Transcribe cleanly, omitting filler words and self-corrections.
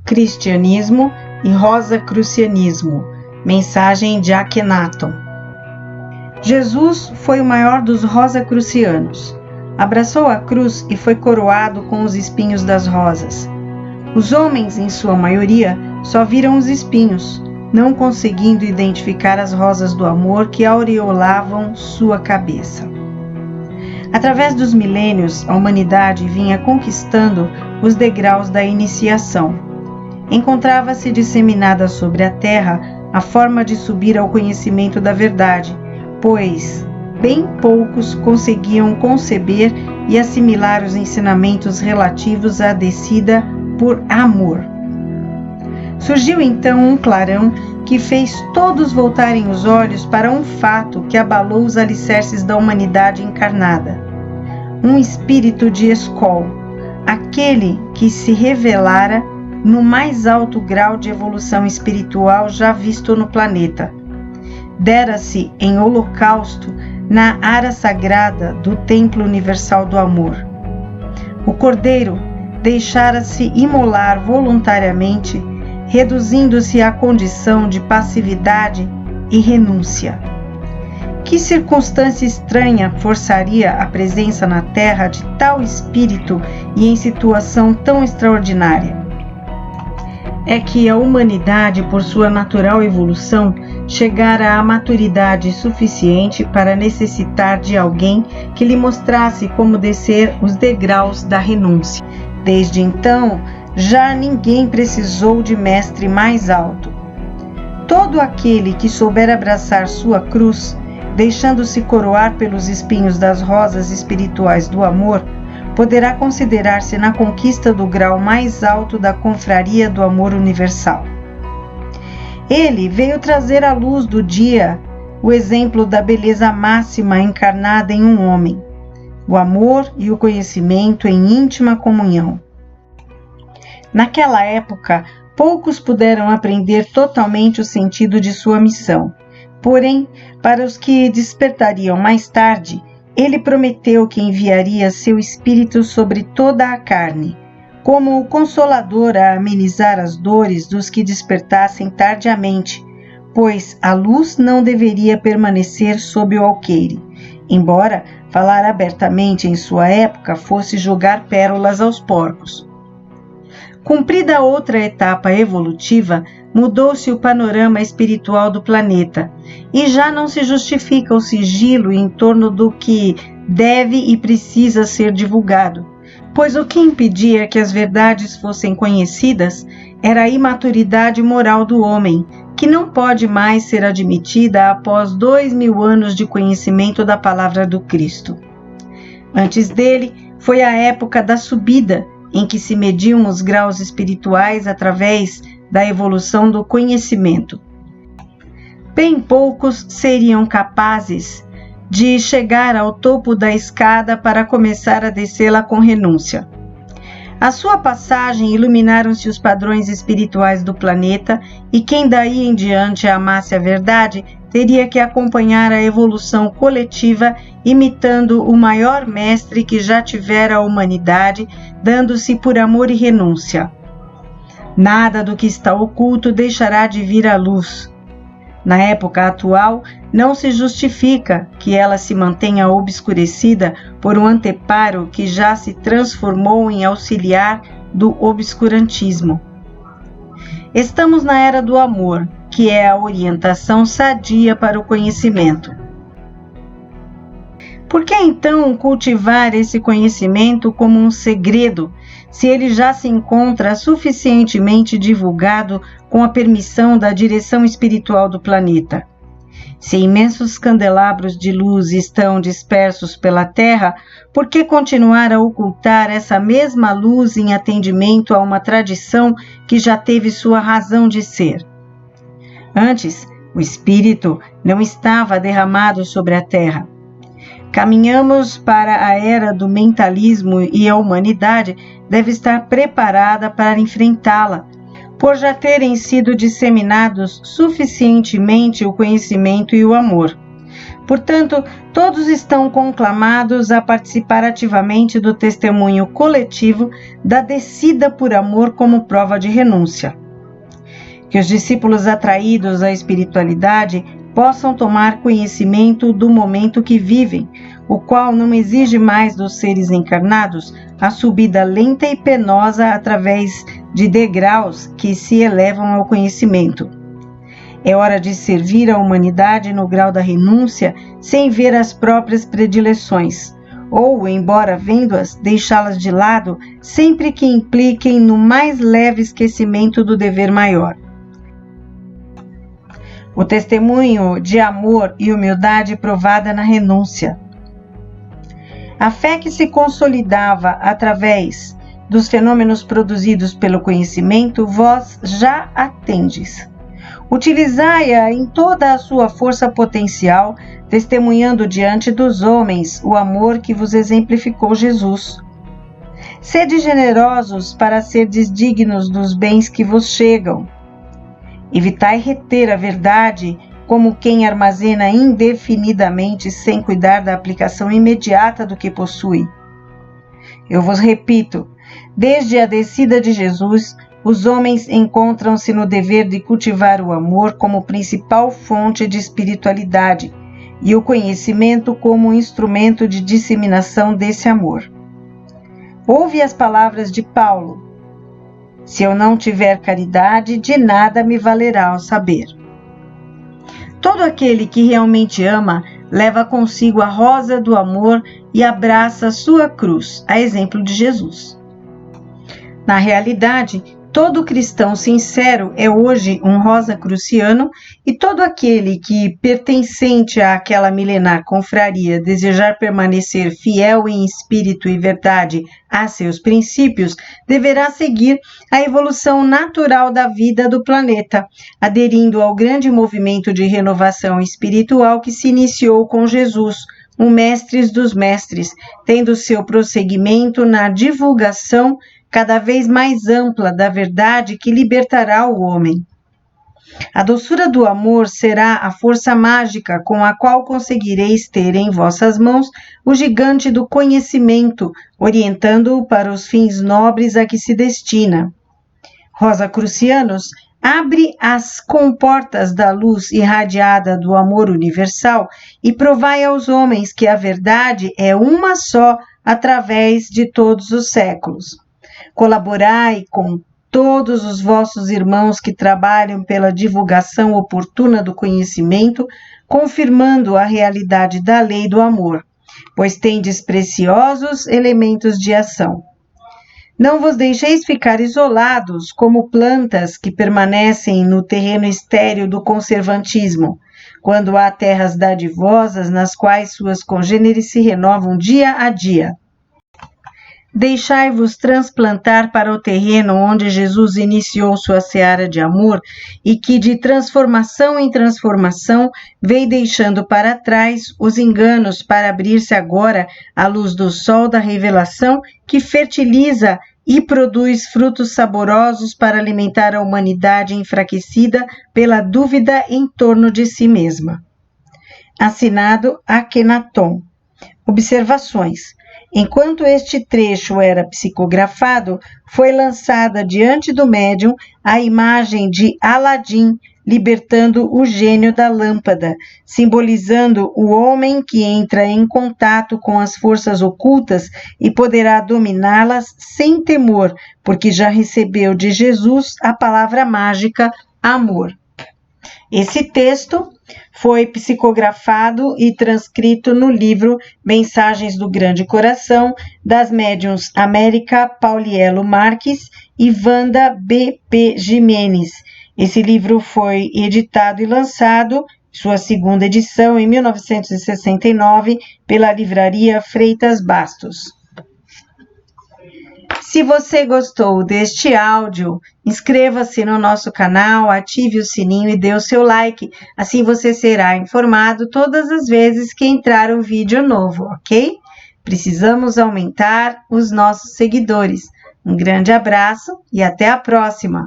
Cristianismo e Rosacrucianismo. Mensagem de Akhenaton. Jesus foi o maior dos Rosacrucianos. Abraçou a cruz e foi coroado com os espinhos das rosas. Os homens, em sua maioria, só viram os espinhos, não conseguindo identificar as rosas do amor que aureolavam sua cabeça. Através dos milênios, a humanidade vinha conquistando os degraus da iniciação. Encontrava-se disseminada sobre a terra a forma de subir ao conhecimento da verdade, pois bem poucos conseguiam conceber e assimilar os ensinamentos relativos à descida por amor. Surgiu então um clarão que fez todos voltarem os olhos para um fato que abalou os alicerces da humanidade encarnada. Um espírito de Skol, aquele que se revelara no mais alto grau de evolução espiritual já visto no planeta. Dera-se em holocausto na ara sagrada do Templo Universal do Amor. O Cordeiro deixara-se imolar voluntariamente, reduzindo-se à condição de passividade e renúncia. Que circunstância estranha forçaria a presença na Terra de tal espírito e em situação tão extraordinária? É que a humanidade, por sua natural evolução, chegara à maturidade suficiente para necessitar de alguém que lhe mostrasse como descer os degraus da renúncia. Desde então, já ninguém precisou de mestre mais alto. Todo aquele que souber abraçar sua cruz, deixando-se coroar pelos espinhos das rosas espirituais do amor, poderá considerar-se na conquista do grau mais alto da confraria do amor universal. Ele veio trazer à luz do dia o exemplo da beleza máxima encarnada em um homem, o amor e o conhecimento em íntima comunhão. Naquela época, poucos puderam aprender totalmente o sentido de sua missão. Porém, para os que despertariam mais tarde, ele prometeu que enviaria seu Espírito sobre toda a carne, como o Consolador a amenizar as dores dos que despertassem tardiamente, pois a luz não deveria permanecer sob o alqueire, embora falar abertamente em sua época fosse jogar pérolas aos porcos. Cumprida outra etapa evolutiva, mudou-se o panorama espiritual do planeta, e já não se justifica o sigilo em torno do que deve e precisa ser divulgado, pois o que impedia que as verdades fossem conhecidas era a imaturidade moral do homem, que não pode mais ser admitida após 2000 anos de conhecimento da palavra do Cristo. Antes dele, foi a época da subida, em que se mediam os graus espirituais através da evolução do conhecimento. Bem poucos seriam capazes de chegar ao topo da escada para começar a descê-la com renúncia. À sua passagem iluminaram-se os padrões espirituais do planeta, e quem daí em diante amasse a verdade teria que acompanhar a evolução coletiva, imitando o maior mestre que já tivera a humanidade, dando-se por amor e renúncia. Nada do que está oculto deixará de vir à luz. Na época atual, não se justifica que ela se mantenha obscurecida por um anteparo que já se transformou em auxiliar do obscurantismo. Estamos na era do amor, que é a orientação sadia para o conhecimento. Por que então cultivar esse conhecimento como um segredo, se ele já se encontra suficientemente divulgado com a permissão da direção espiritual do planeta? Se imensos candelabros de luz estão dispersos pela Terra, por que continuar a ocultar essa mesma luz em atendimento a uma tradição que já teve sua razão de ser? Antes, o Espírito não estava derramado sobre a Terra. Caminhamos para a era do mentalismo e a humanidade deve estar preparada para enfrentá-la, por já terem sido disseminados suficientemente o conhecimento e o amor. Portanto, todos estão conclamados a participar ativamente do testemunho coletivo da descida por amor como prova de renúncia. Que os discípulos atraídos à espiritualidade possam tomar conhecimento do momento que vivem, o qual não exige mais dos seres encarnados a subida lenta e penosa através de degraus que se elevam ao conhecimento. É hora de servir a humanidade no grau da renúncia sem ver as próprias predileções, ou, embora vendo-as, deixá-las de lado sempre que impliquem no mais leve esquecimento do dever maior. O testemunho de amor e humildade provada na renúncia. A fé que se consolidava através dos fenômenos produzidos pelo conhecimento, vós já a tendes. Utilizai-a em toda a sua força potencial, testemunhando diante dos homens o amor que vos exemplificou Jesus. Sede generosos para serdes dignos dos bens que vos chegam. Evitai reter a verdade como quem armazena indefinidamente sem cuidar da aplicação imediata do que possui. Eu vos repito, desde a descida de Jesus, os homens encontram-se no dever de cultivar o amor como principal fonte de espiritualidade e o conhecimento como instrumento de disseminação desse amor. Ouve as palavras de Paulo: se eu não tiver caridade, de nada me valerá o saber. Todo aquele que realmente ama leva consigo a rosa do amor e abraça sua cruz, a exemplo de Jesus. Na realidade, todo cristão sincero é hoje um rosacruciano e todo aquele que, pertencente àquela milenar confraria, desejar permanecer fiel em espírito e verdade a seus princípios, deverá seguir a evolução natural da vida do planeta, aderindo ao grande movimento de renovação espiritual que se iniciou com Jesus, o mestre dos mestres, tendo seu prosseguimento na divulgação cada vez mais ampla da verdade que libertará o homem. A doçura do amor será a força mágica com a qual conseguireis ter em vossas mãos o gigante do conhecimento, orientando-o para os fins nobres a que se destina. Rosacrucianos, abre as comportas da luz irradiada do amor universal e provai aos homens que a verdade é uma só através de todos os séculos. Colaborai com todos os vossos irmãos que trabalham pela divulgação oportuna do conhecimento, confirmando a realidade da lei do amor, pois tendes preciosos elementos de ação. Não vos deixeis ficar isolados como plantas que permanecem no terreno estéril do conservantismo, quando há terras dadivosas nas quais suas congêneres se renovam dia a dia. Deixai-vos transplantar para o terreno onde Jesus iniciou sua seara de amor e que de transformação em transformação veio deixando para trás os enganos para abrir-se agora à luz do sol da revelação que fertiliza e produz frutos saborosos para alimentar a humanidade enfraquecida pela dúvida em torno de si mesma. Assinado Akhenaton. Observações. Enquanto este trecho era psicografado, foi lançada diante do médium a imagem de Aladim libertando o gênio da lâmpada, simbolizando o homem que entra em contato com as forças ocultas e poderá dominá-las sem temor, porque já recebeu de Jesus a palavra mágica amor. Esse texto foi psicografado e transcrito no livro Mensagens do Grande Coração, das médiuns América Paulielo Marques e Wanda B.P. Jimenez. Esse livro foi editado e lançado, sua segunda edição, em 1969, pela livraria Freitas Bastos. Se você gostou deste áudio, inscreva-se no nosso canal, ative o sininho e dê o seu like. Assim você será informado todas as vezes que entrar um vídeo novo, ok? Precisamos aumentar os nossos seguidores. Um grande abraço e até a próxima!